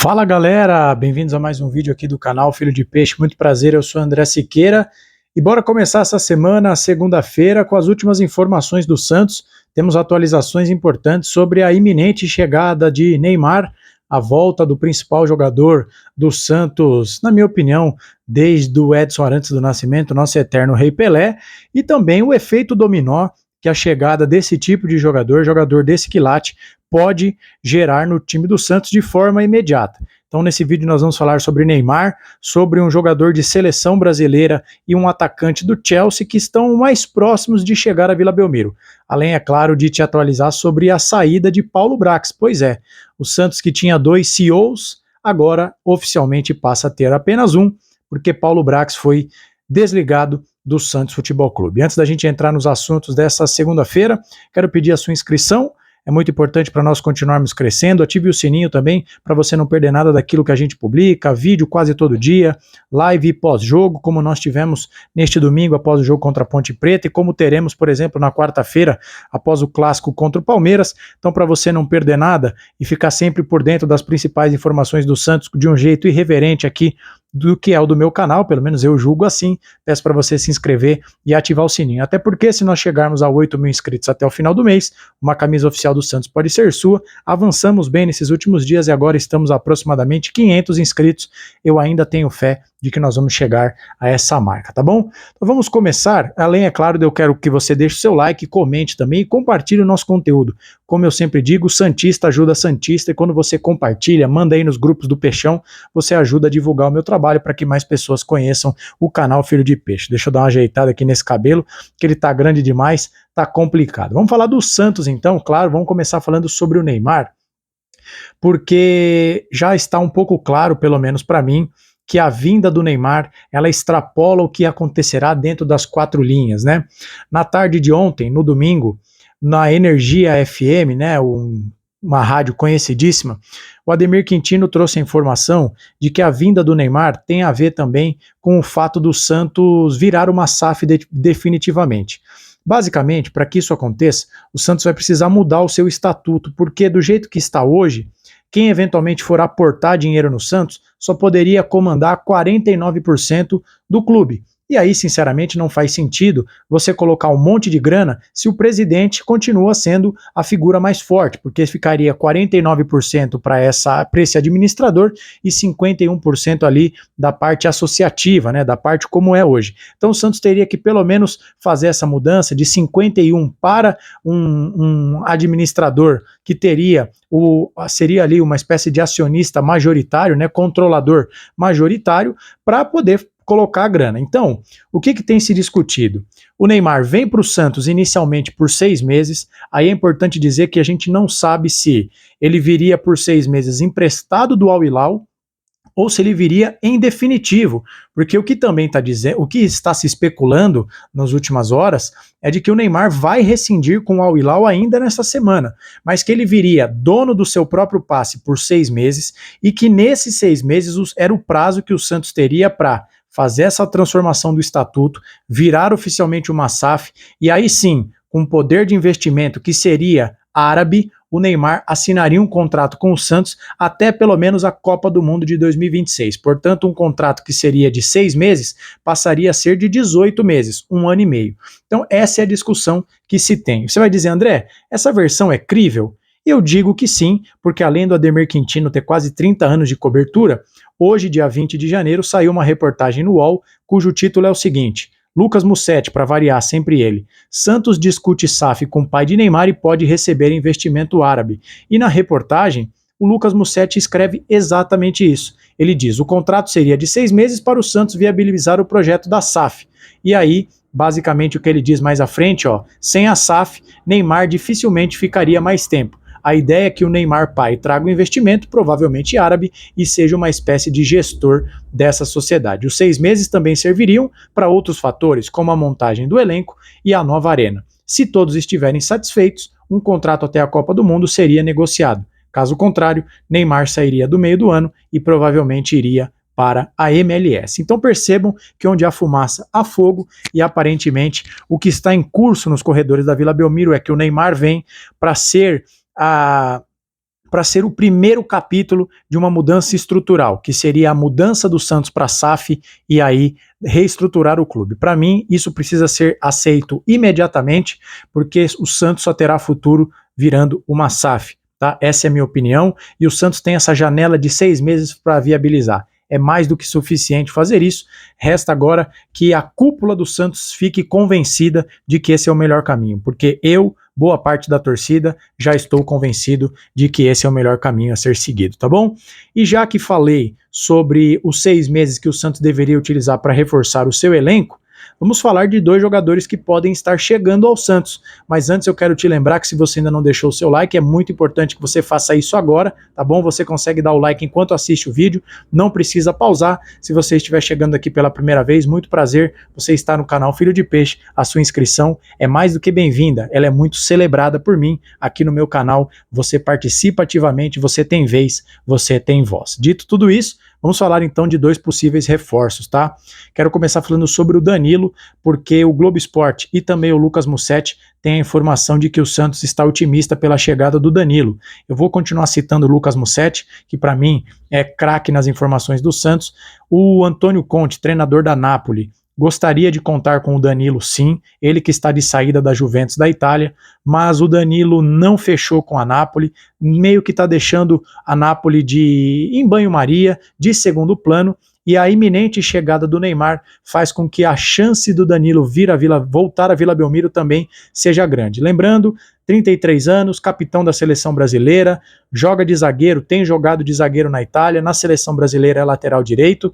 Fala galera, bem-vindos a mais um vídeo aqui do canal Filho de Peixe, muito prazer, eu sou André Siqueira e bora começar essa semana, segunda-feira, com as últimas informações do Santos. Temos atualizações importantes sobre a iminente chegada de Neymar, a volta do principal jogador do Santos, na minha opinião, desde o Edson Arantes do Nascimento, nosso eterno Rei Pelé, e também o efeito dominó que a chegada desse tipo de jogador desse quilate, pode gerar no time do Santos de forma imediata. Então, nesse vídeo nós vamos falar sobre Neymar, sobre um jogador de seleção brasileira e um atacante do Chelsea que estão mais próximos de chegar a Vila Belmiro. Além, é claro, de te atualizar sobre a saída de Paulo Brax. Pois é, o Santos, que tinha 2 CEOs, agora oficialmente passa a ter apenas um, porque Paulo Brax foi desligado do Santos Futebol Clube. Antes da gente entrar nos assuntos dessa segunda-feira, quero pedir a sua inscrição. É muito importante para nós continuarmos crescendo. Ative o sininho também para você não perder nada daquilo que a gente publica, vídeo quase todo dia, live pós-jogo, como nós tivemos neste domingo após o jogo contra a Ponte Preta e como teremos, por exemplo, na quarta-feira após o clássico contra o Palmeiras. Então, para você não perder nada e ficar sempre por dentro das principais informações do Santos de um jeito irreverente aqui do que é o do meu canal, pelo menos eu julgo assim, peço para você se inscrever e ativar o sininho, até porque se nós chegarmos a 8 mil inscritos até o final do mês, uma camisa oficial do Santos pode ser sua. Avançamos bem nesses últimos dias e agora estamos a aproximadamente 500 inscritos, eu ainda tenho fé de que nós vamos chegar a essa marca, tá bom? Então vamos começar. Além, é claro, eu quero que você deixe o seu like, comente também e compartilhe o nosso conteúdo. Como eu sempre digo, Santista ajuda Santista, e quando você compartilha, manda aí nos grupos do Peixão, você ajuda a divulgar o meu trabalho para que mais pessoas conheçam o canal Filho de Peixe. Deixa eu dar uma ajeitada aqui nesse cabelo, que ele tá grande demais, tá complicado. Vamos falar do Santos então, claro, vamos começar falando sobre o Neymar, porque já está um pouco claro, pelo menos para mim, que a vinda do Neymar, ela extrapola o que acontecerá dentro das 4 linhas, né? Na tarde de ontem, no domingo, na Energia FM, né, uma rádio conhecidíssima, o Ademir Quintino trouxe a informação de que a vinda do Neymar tem a ver também com o fato do Santos virar uma SAF definitivamente. Basicamente, para que isso aconteça, o Santos vai precisar mudar o seu estatuto, porque do jeito que está hoje, quem eventualmente for aportar dinheiro no Santos só poderia comandar 49% do clube. E aí, sinceramente, não faz sentido você colocar um monte de grana se o presidente continua sendo a figura mais forte, porque ficaria 49% para esse administrador e 51% ali da parte associativa, né, da parte como é hoje. Então o Santos teria que pelo menos fazer essa mudança de 51 para um administrador que seria ali uma espécie de acionista majoritário, né, controlador majoritário, para poder colocar a grana. Então, o que tem se discutido? O Neymar vem para o Santos inicialmente por 6 meses, aí é importante dizer que a gente não sabe se ele viria por 6 meses emprestado do Al Hilal ou se ele viria em definitivo, porque o que também está dizendo, o que está se especulando nas últimas horas é de que o Neymar vai rescindir com o Al Hilal ainda nessa semana, mas que ele viria dono do seu próprio passe por 6 meses e que nesses 6 meses era o prazo que o Santos teria para fazer essa transformação do estatuto, virar oficialmente uma SAF, e aí sim, com poder de investimento que seria árabe, o Neymar assinaria um contrato com o Santos até pelo menos a Copa do Mundo de 2026. Portanto, um contrato que seria de 6 meses passaria a ser de 18 meses, 1 ano e meio. Então, essa é a discussão que se tem. Você vai dizer, André, essa versão é crível? Eu digo que sim, porque além do Ademir Quintino ter quase 30 anos de cobertura, hoje, dia 20 de janeiro, saiu uma reportagem no UOL, cujo título é o seguinte: Lucas Mussetti, para variar, sempre ele. Santos discute SAF com pai de Neymar e pode receber investimento árabe. E na reportagem, o Lucas Mussetti escreve exatamente isso. Ele diz: o contrato seria de 6 meses para o Santos viabilizar o projeto da SAF. E aí, basicamente o que ele diz mais à frente, sem a SAF, Neymar dificilmente ficaria mais tempo. A ideia é que o Neymar pai traga um investimento, provavelmente árabe, e seja uma espécie de gestor dessa sociedade. Os 6 meses também serviriam para outros fatores, como a montagem do elenco e a nova arena. Se todos estiverem satisfeitos, um contrato até a Copa do Mundo seria negociado. Caso contrário, Neymar sairia do meio do ano e provavelmente iria para a MLS. Então percebam que onde há fumaça, há fogo, e aparentemente o que está em curso nos corredores da Vila Belmiro é que o Neymar vem para ser para ser o primeiro capítulo de uma mudança estrutural, que seria a mudança do Santos para a SAF e aí reestruturar o clube. Para mim, isso precisa ser aceito imediatamente, porque o Santos só terá futuro virando uma SAF. Tá? Essa é a minha opinião, e o Santos tem essa janela de 6 meses para viabilizar. É mais do que suficiente fazer isso. Resta agora que a cúpula do Santos fique convencida de que esse é o melhor caminho, porque eu, boa parte da torcida, já estou convencido de que esse é o melhor caminho a ser seguido, tá bom? E já que falei sobre os 6 meses que o Santos deveria utilizar para reforçar o seu elenco, vamos falar de 2 jogadores que podem estar chegando ao Santos. Mas antes eu quero te lembrar que se você ainda não deixou o seu like, é muito importante que você faça isso agora, tá bom? Você consegue dar o like enquanto assiste o vídeo, não precisa pausar. Se você estiver chegando aqui pela primeira vez, muito prazer, você está no canal Filho de Peixe, a sua inscrição é mais do que bem-vinda, ela é muito celebrada por mim aqui no meu canal, você participa ativamente, você tem vez, você tem voz. Dito tudo isso, vamos falar então de 2 possíveis reforços, tá? Quero começar falando sobre o Danilo, porque o Globo Esporte e também o Lucas Mussetti têm a informação de que o Santos está otimista pela chegada do Danilo. Eu vou continuar citando o Lucas Mussetti, que para mim é craque nas informações do Santos. O Antônio Conte, treinador da Napoli, gostaria de contar com o Danilo, sim, ele que está de saída da Juventus da Itália, mas o Danilo não fechou com a Napoli, meio que está deixando a Napoli em banho-maria, de segundo plano, e a iminente chegada do Neymar faz com que a chance do Danilo voltar a Vila Belmiro também seja grande. Lembrando, 33 anos, capitão da seleção brasileira, joga de zagueiro, tem jogado de zagueiro na Itália, na seleção brasileira é lateral direito.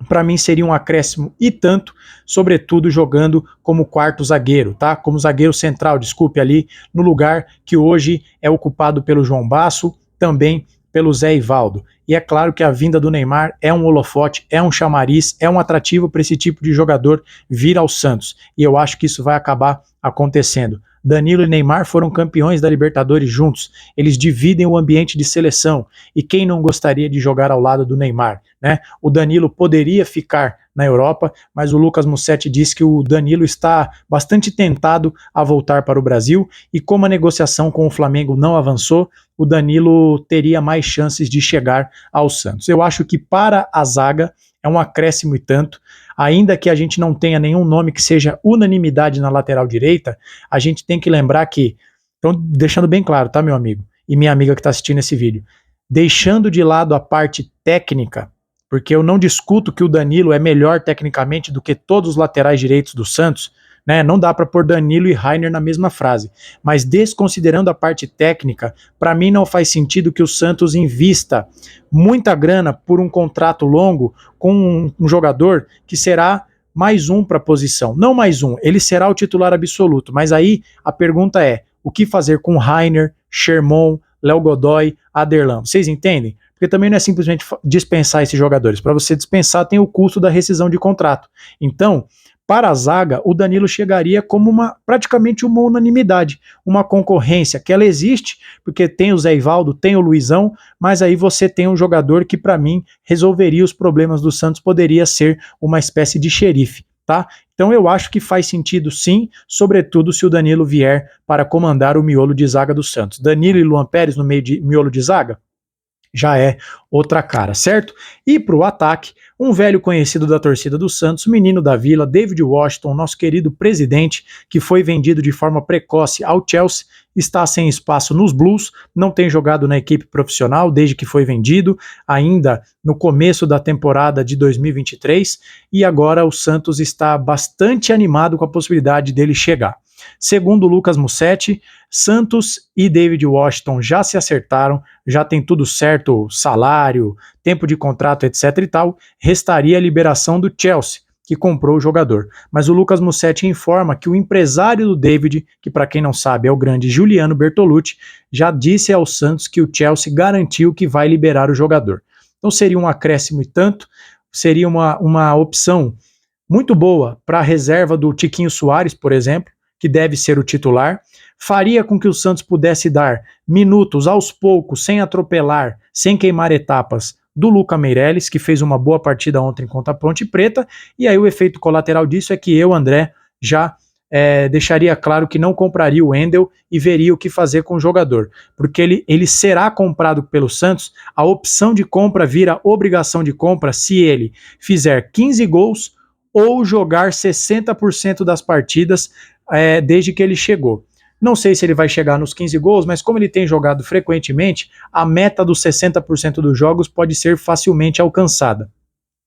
Para mim seria um acréscimo e tanto, sobretudo jogando como quarto zagueiro, tá? Como zagueiro central, desculpe, ali no lugar que hoje é ocupado pelo João Basso, também pelo Zé Ivaldo. E é claro que a vinda do Neymar é um holofote, é um chamariz, é um atrativo para esse tipo de jogador vir ao Santos. E eu acho que isso vai acabar acontecendo. Danilo e Neymar foram campeões da Libertadores juntos. Eles dividem o ambiente de seleção. E quem não gostaria de jogar ao lado do Neymar, né? O Danilo poderia ficar na Europa, mas o Lucas Mussetti disse que o Danilo está bastante tentado a voltar para o Brasil, e como a negociação com o Flamengo não avançou, o Danilo teria mais chances de chegar ao Santos. Eu acho que para a zaga é um acréscimo e tanto, ainda que a gente não tenha nenhum nome que seja unanimidade na lateral direita, a gente tem que lembrar que, então deixando bem claro, tá, meu amigo e minha amiga que está assistindo esse vídeo, deixando de lado a parte técnica, porque eu não discuto que o Danilo é melhor tecnicamente do que todos os laterais direitos do Santos, né? Não dá para pôr Danilo e Rainer na mesma frase, mas desconsiderando a parte técnica, para mim não faz sentido que o Santos invista muita grana por um contrato longo com um jogador que será mais um para a posição, não mais um, ele será o titular absoluto, mas aí a pergunta é, o que fazer com Rainer, Sherman, Léo Godoy, Aderlan, vocês entendem? Porque também não é simplesmente dispensar esses jogadores. Para você dispensar, tem o custo da rescisão de contrato. Então, para a zaga, o Danilo chegaria como praticamente uma unanimidade, uma concorrência, que ela existe, porque tem o Zé Ivaldo, tem o Luizão, mas aí você tem um jogador que, para mim, resolveria os problemas do Santos, poderia ser uma espécie de xerife. Tá? Então eu acho que faz sentido sim, sobretudo se o Danilo vier para comandar o miolo de zaga do Santos. Danilo e Luan Pérez no miolo de zaga? Já é outra cara, certo? E para o ataque, um velho conhecido da torcida do Santos, menino da Vila, David Washington, nosso querido presidente, que foi vendido de forma precoce ao Chelsea, está sem espaço nos Blues, não tem jogado na equipe profissional desde que foi vendido, ainda no começo da temporada de 2023, e agora o Santos está bastante animado com a possibilidade dele chegar. Segundo Lucas Mussetti, Santos e David Washington já se acertaram, já tem tudo certo, salário, tempo de contrato, etc e tal, restaria a liberação do Chelsea, que comprou o jogador. Mas o Lucas Mussetti informa que o empresário do David, que para quem não sabe é o grande Giuliano Bertolucci, já disse ao Santos que o Chelsea garantiu que vai liberar o jogador. Então seria um acréscimo e tanto, seria uma opção muito boa para a reserva do Tiquinho Soares, por exemplo, que deve ser o titular, faria com que o Santos pudesse dar minutos aos poucos, sem atropelar, sem queimar etapas, do Luca Meireles, que fez uma boa partida ontem contra a Ponte Preta, e aí o efeito colateral disso é que eu, André, já deixaria claro que não compraria o Wendel e veria o que fazer com o jogador, porque ele será comprado pelo Santos, a opção de compra vira obrigação de compra se ele fizer 15 gols ou jogar 60% das partidas desde que ele chegou. Não sei se ele vai chegar nos 15 gols, mas como ele tem jogado frequentemente, a meta dos 60% dos jogos pode ser facilmente alcançada.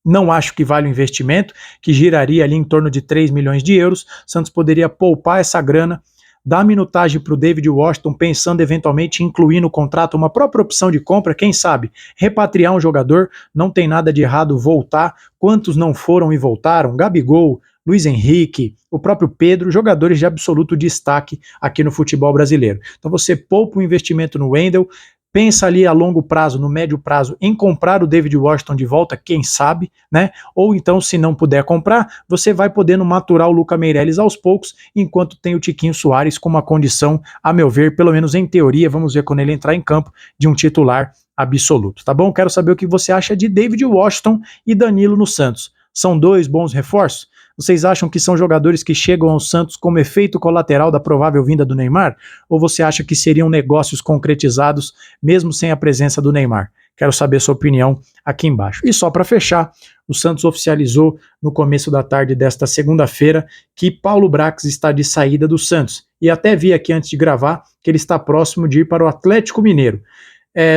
Não acho que vale o investimento, que giraria ali em torno de 3 milhões de euros. Santos poderia poupar essa grana, dar minutagem para o David Washington, pensando eventualmente em incluir no contrato uma própria opção de compra, quem sabe, repatriar um jogador, não tem nada de errado voltar. Quantos não foram e voltaram? Gabigol, Luiz Henrique, o próprio Pedro, jogadores de absoluto destaque aqui no futebol brasileiro. Então você poupa o investimento no Wendel, pensa ali a longo prazo, no médio prazo, em comprar o David Washington de volta, quem sabe, né? Ou então, se não puder comprar, você vai podendo maturar o Luca Meireles aos poucos, enquanto tem o Tiquinho Soares com uma condição, a meu ver, pelo menos em teoria, vamos ver quando ele entrar em campo, de um titular absoluto, tá bom? Quero saber o que você acha de David Washington e Danilo no Santos. São dois bons reforços? Vocês acham que são jogadores que chegam ao Santos como efeito colateral da provável vinda do Neymar? Ou você acha que seriam negócios concretizados mesmo sem a presença do Neymar? Quero saber sua opinião aqui embaixo. E só para fechar, o Santos oficializou no começo da tarde desta segunda-feira que Paulo Brax está de saída do Santos. E até vi aqui antes de gravar que ele está próximo de ir para o Atlético Mineiro.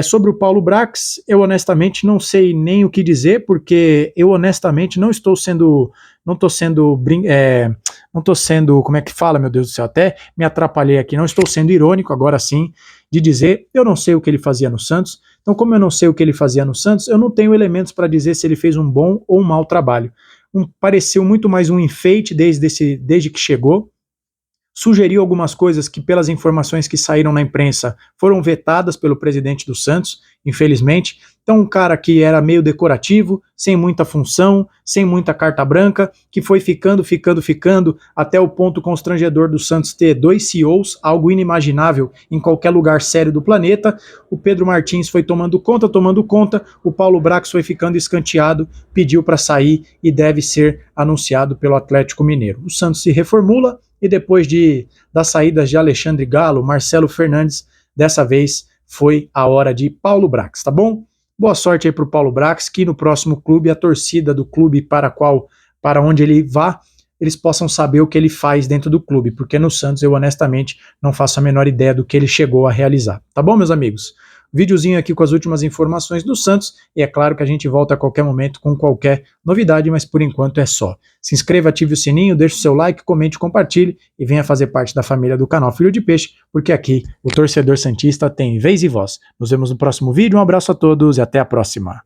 Sobre o Paulo Brax, eu honestamente não sei nem o que dizer, porque eu honestamente não estou sendo, como é que fala, meu Deus do céu, até me atrapalhei aqui, não estou sendo irônico agora sim, de dizer, eu não sei o que ele fazia no Santos, então como eu não sei o que ele fazia no Santos, eu não tenho elementos para dizer se ele fez um bom ou um mau trabalho. Pareceu muito mais um enfeite desde que chegou. Sugeriu algumas coisas que, pelas informações que saíram na imprensa, foram vetadas pelo presidente do Santos, infelizmente. Então, um cara que era meio decorativo, sem muita função, sem muita carta branca, que foi ficando, até o ponto constrangedor do Santos ter 2 CEOs, algo inimaginável em qualquer lugar sério do planeta. O Pedro Martins foi tomando conta, o Paulo Brax foi ficando escanteado, pediu para sair e deve ser anunciado pelo Atlético Mineiro. O Santos se reformula, e depois das saídas de Alexandre Galo, Marcelo Fernandes, dessa vez foi a hora de Paulo Brax, tá bom? Boa sorte aí pro Paulo Brax, que no próximo clube, a torcida do clube para onde ele vá, eles possam saber o que ele faz dentro do clube, porque no Santos eu honestamente não faço a menor ideia do que ele chegou a realizar. Tá bom, meus amigos? Videozinho aqui com as últimas informações do Santos, e é claro que a gente volta a qualquer momento com qualquer novidade, mas por enquanto é só. Se inscreva, ative o sininho, deixe o seu like, comente, compartilhe e venha fazer parte da família do canal Filho de Peixe, porque aqui o torcedor santista tem vez e voz. Nos vemos no próximo vídeo, um abraço a todos e até a próxima.